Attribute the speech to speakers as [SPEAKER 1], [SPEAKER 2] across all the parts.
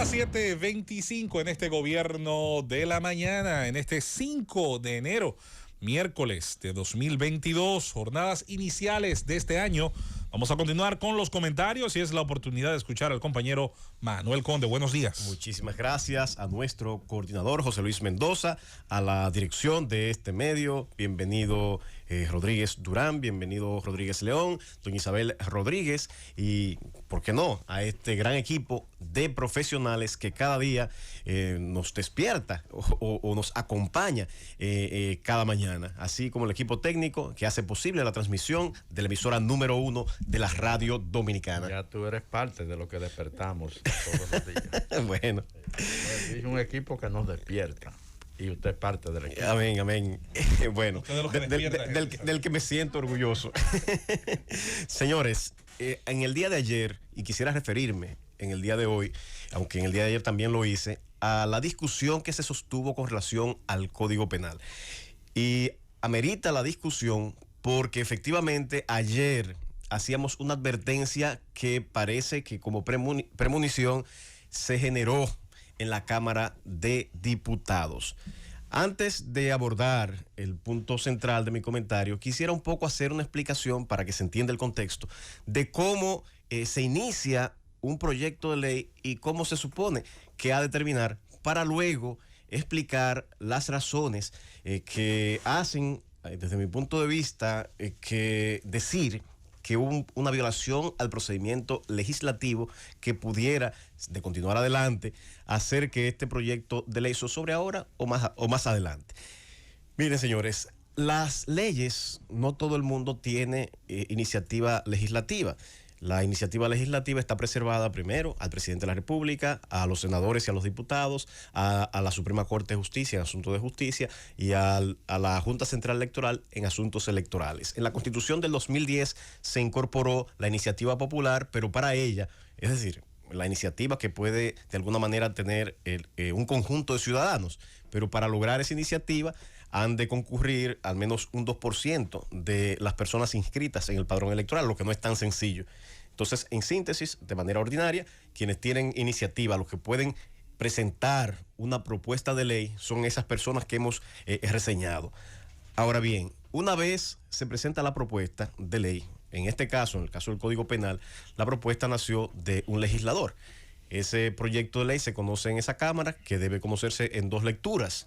[SPEAKER 1] las 7:25 en este gobierno de la mañana, en este 5 de enero, miércoles de 2022, jornadas iniciales de este año. Vamos a continuar con los comentarios y es la oportunidad de escuchar al compañero Manuel Conde. Buenos días.
[SPEAKER 2] Muchísimas gracias a nuestro coordinador José Luis Mendoza, a la dirección de este medio. Bienvenido Rodríguez Durán, bienvenido Rodríguez León, doña Isabel Rodríguez y, ¿por qué no?, a este gran equipo de profesionales que cada día nos despierta o nos acompaña cada mañana, así como el equipo técnico que hace posible la transmisión de la emisora número 1 de la radio dominicana.
[SPEAKER 3] Ya tú eres parte de lo que despertamos todos los días.
[SPEAKER 2] Bueno.
[SPEAKER 3] Es un equipo que nos despierta. Y usted es parte del equipo.
[SPEAKER 2] Amén, amén. Bueno, del que me siento orgulloso. Señores, en el día de ayer, y quisiera referirme en el día de hoy, aunque en el día de ayer también lo hice, a la discusión que se sostuvo con relación al Código Penal. Y amerita la discusión porque efectivamente ayer hacíamos una advertencia que parece que como premonición se generó en la Cámara de Diputados. Antes de abordar el punto central de mi comentario, quisiera un poco hacer una explicación para que se entienda el contexto de cómo se inicia un proyecto de ley y cómo se supone que ha de terminar, para luego explicar las razones que hacen, desde mi punto de vista, que decir que hubo una violación al procedimiento legislativo que pudiera, de continuar adelante, hacer que este proyecto de ley se sobre ahora o más adelante. Miren, señores, las leyes, no todo el mundo tiene iniciativa legislativa. La iniciativa legislativa está preservada primero al presidente de la República, a los senadores y a los diputados, a la Suprema Corte de Justicia en asuntos de justicia y a la Junta Central Electoral en asuntos electorales. En la Constitución del 2010 se incorporó la iniciativa popular, pero para ella, es decir, la iniciativa que puede de alguna manera tener un conjunto de ciudadanos, pero para lograr esa iniciativa han de concurrir al menos un 2% de las personas inscritas en el padrón electoral, lo que no es tan sencillo. Entonces, en síntesis, de manera ordinaria, quienes tienen iniciativa, los que pueden presentar una propuesta de ley, son esas personas que hemos reseñado. Ahora bien, una vez se presenta la propuesta de ley, en este caso, en el caso del Código Penal, la propuesta nació de un legislador. Ese proyecto de ley se conoce en esa Cámara, que debe conocerse en 2 lecturas.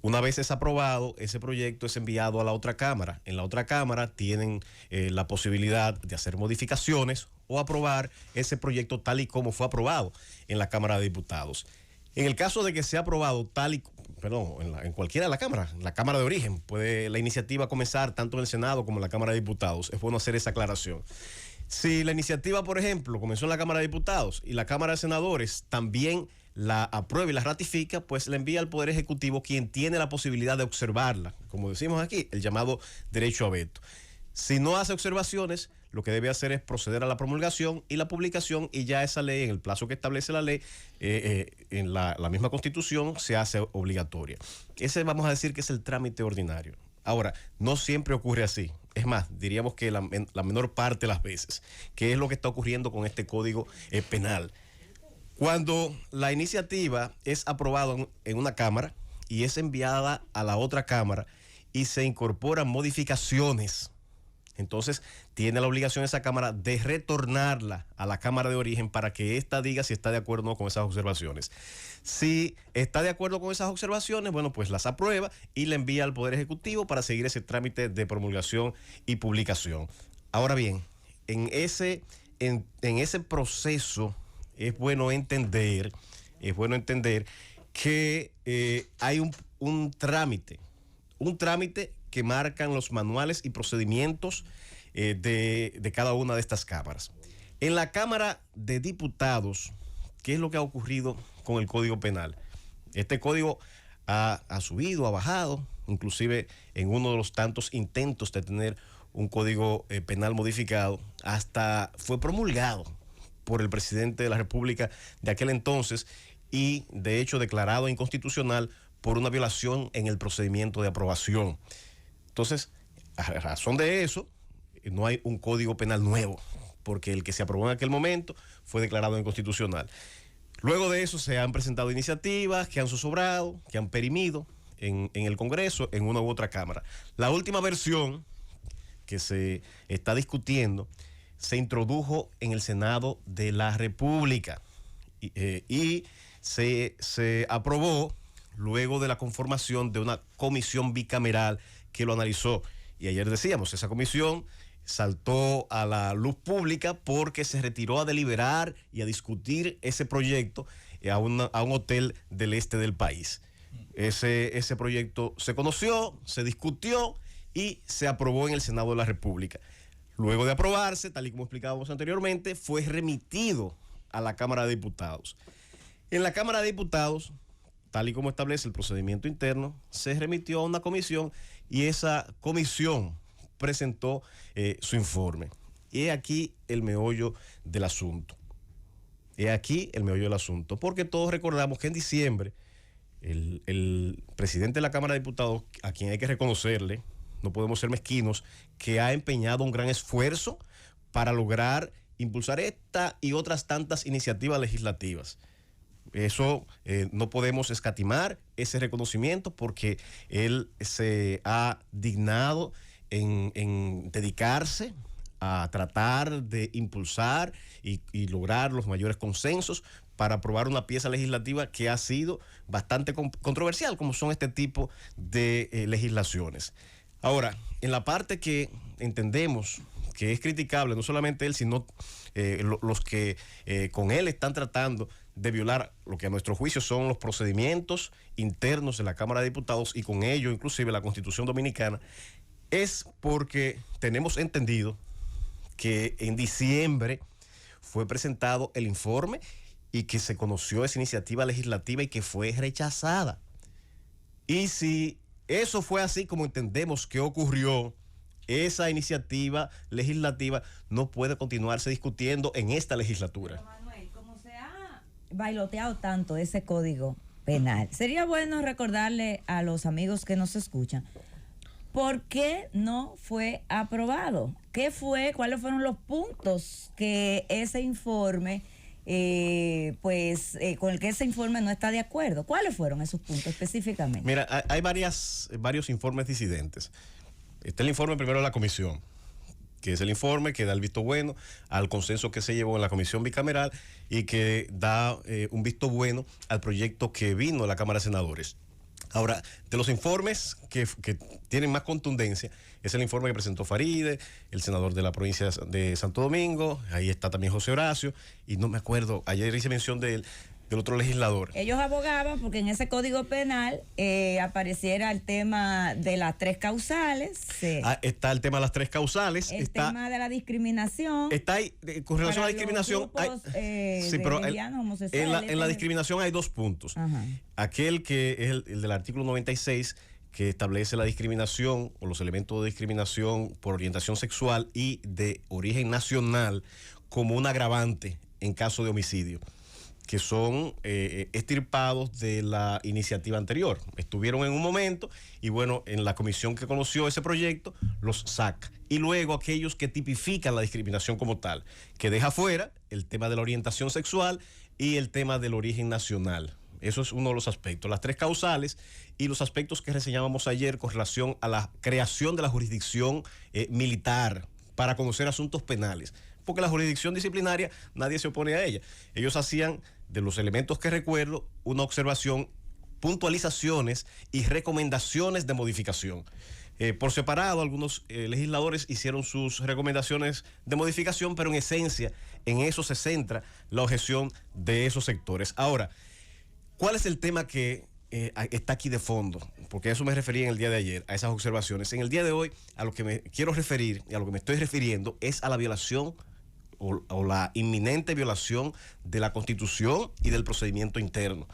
[SPEAKER 2] Una vez es aprobado, ese proyecto es enviado a la otra Cámara. En la otra Cámara tienen la posibilidad de hacer modificaciones o aprobar ese proyecto tal y como fue aprobado en la Cámara de Diputados. En el caso de que sea aprobado en cualquiera de la Cámara de origen, puede la iniciativa comenzar tanto en el Senado como en la Cámara de Diputados. Es bueno hacer esa aclaración. Si la iniciativa, por ejemplo, comenzó en la Cámara de Diputados y la Cámara de Senadores también la aprueba y la ratifica, pues la envía al Poder Ejecutivo, quien tiene la posibilidad de observarla, como decimos aquí, el llamado derecho a veto. Si no hace observaciones, lo que debe hacer es proceder a la promulgación y la publicación, y ya esa ley, en el plazo que establece la ley, en la misma Constitución, se hace obligatoria. Ese vamos a decir que es el trámite ordinario. Ahora, no siempre ocurre así. Es más, diríamos que la menor parte de las veces, que es lo que está ocurriendo con este Código Penal. Cuando la iniciativa es aprobada en una Cámara y es enviada a la otra Cámara y se incorporan modificaciones, entonces tiene la obligación esa Cámara de retornarla a la Cámara de origen para que ésta diga si está de acuerdo o no con esas observaciones. Si está de acuerdo con esas observaciones, bueno, pues las aprueba y la envía al Poder Ejecutivo para seguir ese trámite de promulgación y publicación. Ahora bien, en ese proceso es bueno entender que hay un trámite que marcan los manuales y procedimientos de cada una de estas cámaras. En la Cámara de Diputados, ¿qué es lo que ha ocurrido con el Código Penal? Este código ha subido, ha bajado, inclusive en uno de los tantos intentos de tener un Código Penal modificado, hasta fue promulgado por el presidente de la República de aquel entonces y de hecho declarado inconstitucional por una violación en el procedimiento de aprobación. Entonces, a razón de eso, no hay un Código Penal nuevo, porque el que se aprobó en aquel momento fue declarado inconstitucional. Luego de eso se han presentado iniciativas que han zozobrado, que han perimido en el Congreso, en una u otra Cámara. La última versión que se está discutiendo se introdujo en el Senado de la República y se aprobó luego de la conformación de una comisión bicameral que lo analizó. Y ayer decíamos, esa comisión saltó a la luz pública porque se retiró a deliberar y a discutir ese proyecto a un hotel del este del país. Ese proyecto se conoció, se discutió y se aprobó en el Senado de la República. Luego de aprobarse, tal y como explicábamos anteriormente, fue remitido a la Cámara de Diputados. En la Cámara de Diputados, tal y como establece el procedimiento interno, se remitió a una comisión y esa comisión presentó su informe. Y he aquí el meollo del asunto. Porque todos recordamos que en diciembre el presidente de la Cámara de Diputados, a quien hay que reconocerle, no podemos ser mezquinos, que ha empeñado un gran esfuerzo para lograr impulsar esta y otras tantas iniciativas legislativas. Eso no podemos escatimar ese reconocimiento porque él se ha dignado en dedicarse a tratar de impulsar y lograr los mayores consensos para aprobar una pieza legislativa que ha sido bastante controversial, como son este tipo de legislaciones. Ahora, en la parte que entendemos que es criticable, no solamente él, sino los que con él están tratando de violar lo que a nuestro juicio son los procedimientos internos de la Cámara de Diputados y con ello inclusive la Constitución Dominicana, es porque tenemos entendido que en diciembre fue presentado el informe y que se conoció esa iniciativa legislativa y que fue rechazada. Y si eso fue así como entendemos que ocurrió, esa iniciativa legislativa no puede continuarse discutiendo en esta legislatura.
[SPEAKER 4] Pero Manuel, como se ha bailoteado tanto ese código penal, sería bueno recordarle a los amigos que nos escuchan por qué no fue aprobado. ¿Cuáles fueron los puntos que ese informe, con el que ese informe no está de acuerdo? ¿Cuáles fueron esos puntos específicamente?
[SPEAKER 2] Mira, hay varios informes disidentes. Está el informe primero de la comisión, que es el informe que da el visto bueno al consenso que se llevó en la comisión bicameral y que da un visto bueno al proyecto que vino a la Cámara de Senadores. Ahora, de los informes que tienen más contundencia, es el informe que presentó Faride, el senador de la provincia de Santo Domingo, ahí está también José Horacio, y no me acuerdo, ayer hice mención del otro legislador.
[SPEAKER 4] Ellos abogaban porque en ese código penal apareciera el tema de las 3 causales. Sí.
[SPEAKER 2] Está el tema de las 3 causales.
[SPEAKER 4] El tema de la discriminación.
[SPEAKER 2] Está ahí, con relación a la discriminación. Sí, pero en la discriminación hay 2 puntos. Ajá. Aquel que es el del artículo 96, que establece la discriminación o los elementos de discriminación por orientación sexual y de origen nacional como un agravante en caso de homicidio, que son extirpados de la iniciativa anterior. Estuvieron en un momento y bueno, en la comisión que conoció ese proyecto los saca. Y luego aquellos que tipifican la discriminación como tal, que deja fuera el tema de la orientación sexual y el tema del origen nacional. Eso es uno de los aspectos, las 3 causales y los aspectos que reseñábamos ayer con relación a la creación de la jurisdicción militar para conocer asuntos penales. Porque la jurisdicción disciplinaria nadie se opone a ella. Ellos hacían, de los elementos que recuerdo, una observación, puntualizaciones y recomendaciones de modificación. Por separado, algunos legisladores hicieron sus recomendaciones de modificación, pero en esencia, en eso se centra la objeción de esos sectores. Ahora, ¿cuál es el tema que está aquí de fondo? Porque a eso me refería en el día de ayer, a esas observaciones. En el día de hoy, a lo que me quiero referir y a lo que me estoy refiriendo es a la violación o la inminente violación de la Constitución y del procedimiento interno.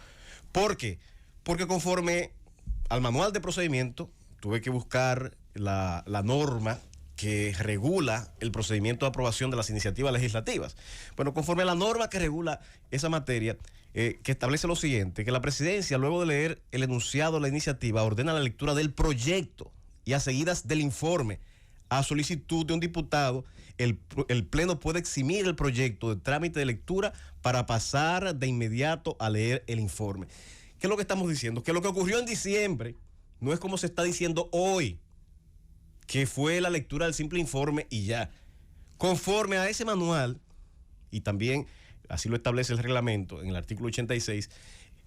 [SPEAKER 2] ¿Por qué? Porque conforme al manual de procedimiento, tuve que buscar la norma que regula el procedimiento de aprobación de las iniciativas legislativas. Bueno, conforme a la norma que regula esa materia, que establece lo siguiente, que la presidencia, luego de leer el enunciado de la iniciativa, ordena la lectura del proyecto y a seguidas del informe a solicitud de un diputado el Pleno puede eximir el proyecto de trámite de lectura para pasar de inmediato a leer el informe. ¿Qué es lo que estamos diciendo? Que lo que ocurrió en diciembre no es como se está diciendo hoy, que fue la lectura del simple informe y ya. Conforme a ese manual, y también así lo establece el reglamento en el artículo 86,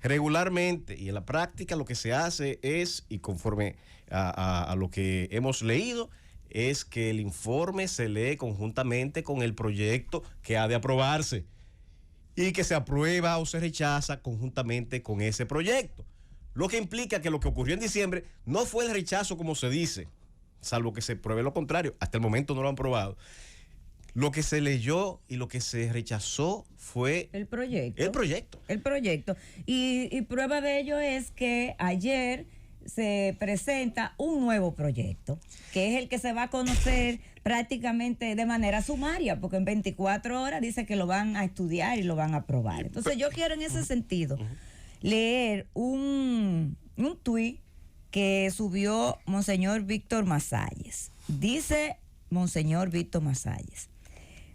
[SPEAKER 2] regularmente y en la práctica lo que se hace es, y conforme a lo que hemos leído, es que el informe se lee conjuntamente con el proyecto que ha de aprobarse y que se aprueba o se rechaza conjuntamente con ese proyecto. Lo que implica que lo que ocurrió en diciembre no fue el rechazo como se dice, salvo que se pruebe lo contrario. Hasta el momento no lo han probado. Lo que se leyó y lo que se rechazó fue
[SPEAKER 4] el proyecto.
[SPEAKER 2] El proyecto.
[SPEAKER 4] Y prueba de ello es que ayer se presenta un nuevo proyecto, que es el que se va a conocer prácticamente de manera sumaria, porque en 24 horas dice que lo van a estudiar y lo van a aprobar. Entonces yo quiero en ese sentido leer un tuit que subió Monseñor Víctor Masalles. Dice Monseñor Víctor Masalles: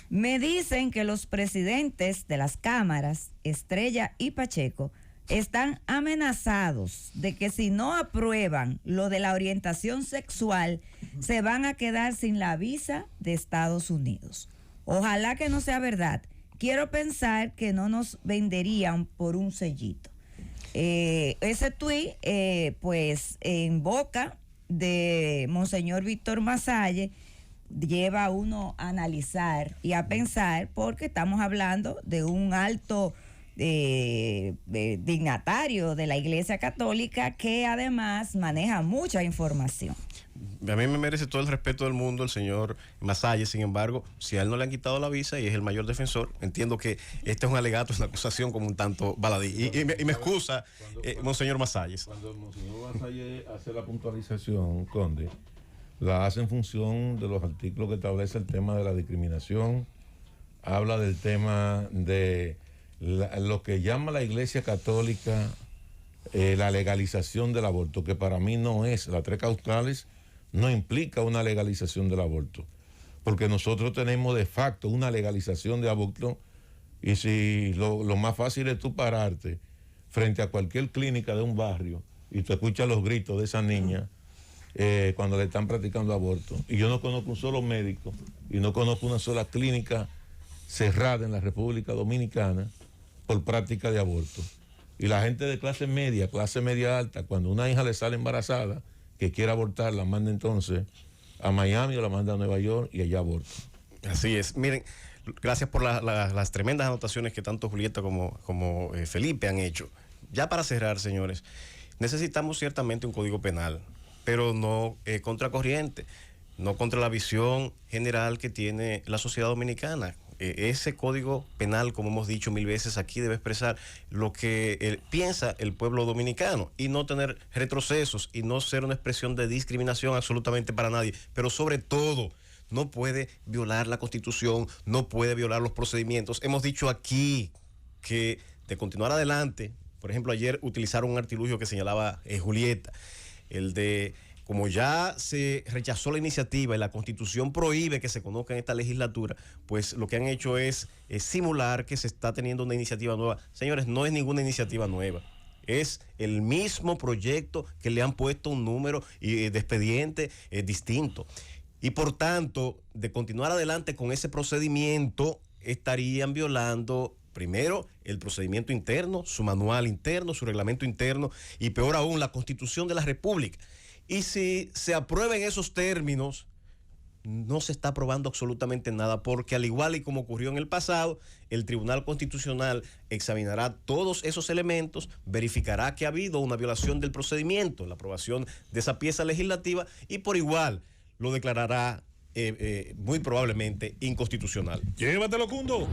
[SPEAKER 4] me dicen que los presidentes de las cámaras, Estrella y Pacheco, están amenazados de que si no aprueban lo de la orientación sexual, se van a quedar sin la visa de Estados Unidos. Ojalá que no sea verdad. Quiero pensar que no nos venderían por un sellito. Ese tuit, pues, en boca de Monseñor Víctor Masalles, lleva a uno a analizar y a pensar, porque estamos hablando de un alto dignatario de la Iglesia Católica que además maneja mucha información.
[SPEAKER 2] A mí me merece todo el respeto del mundo el señor Masalles. Sin embargo, si a él no le han quitado la visa y es el mayor defensor, entiendo que este es un alegato, es una acusación como un tanto baladí. Y me excusa, Monseñor Masalles.
[SPEAKER 5] Cuando el Monseñor Masalles hace la puntualización, Conde, la hace en función de los artículos que establece el tema de la discriminación, habla del tema de lo que llama la Iglesia Católica la legalización del aborto, que para mí no es, las tres causales no implica una legalización del aborto, porque nosotros tenemos de facto una legalización de aborto, y si lo más fácil es tú pararte frente a cualquier clínica de un barrio y tú escuchas los gritos de esa niña cuando le están practicando aborto, y yo no conozco un solo médico y no conozco una sola clínica cerrada en la República Dominicana por práctica de aborto. Y la gente de clase media alta, cuando una hija le sale embarazada, que quiere abortar, la manda entonces a Miami o la manda a Nueva York y allá aborta.
[SPEAKER 2] Así es. Miren, gracias por las tremendas anotaciones que tanto Julieta como Felipe han hecho. Ya para cerrar, señores, necesitamos ciertamente un código penal, pero no contracorriente, no contra la visión general que tiene la sociedad dominicana. Ese código penal, como hemos dicho mil veces aquí, debe expresar lo que piensa el pueblo dominicano y no tener retrocesos y no ser una expresión de discriminación absolutamente para nadie. Pero sobre todo, no puede violar la Constitución, no puede violar los procedimientos. Hemos dicho aquí que de continuar adelante, por ejemplo, ayer utilizaron un artilugio que señalaba Julieta, el de... Como ya se rechazó la iniciativa y la Constitución prohíbe que se conozca en esta legislatura, pues lo que han hecho es simular que se está teniendo una iniciativa nueva. Señores, no es ninguna iniciativa nueva. Es el mismo proyecto que le han puesto un número de expediente distinto. Y por tanto, de continuar adelante con ese procedimiento, estarían violando primero el procedimiento interno, su manual interno, su reglamento interno y peor aún, la Constitución de la República. Y si se aprueben esos términos, no se está aprobando absolutamente nada, porque al igual y como ocurrió en el pasado, el Tribunal Constitucional examinará todos esos elementos, verificará que ha habido una violación del procedimiento, la aprobación de esa pieza legislativa, y por igual lo declarará muy probablemente inconstitucional.
[SPEAKER 1] Llévatelo, Cundo.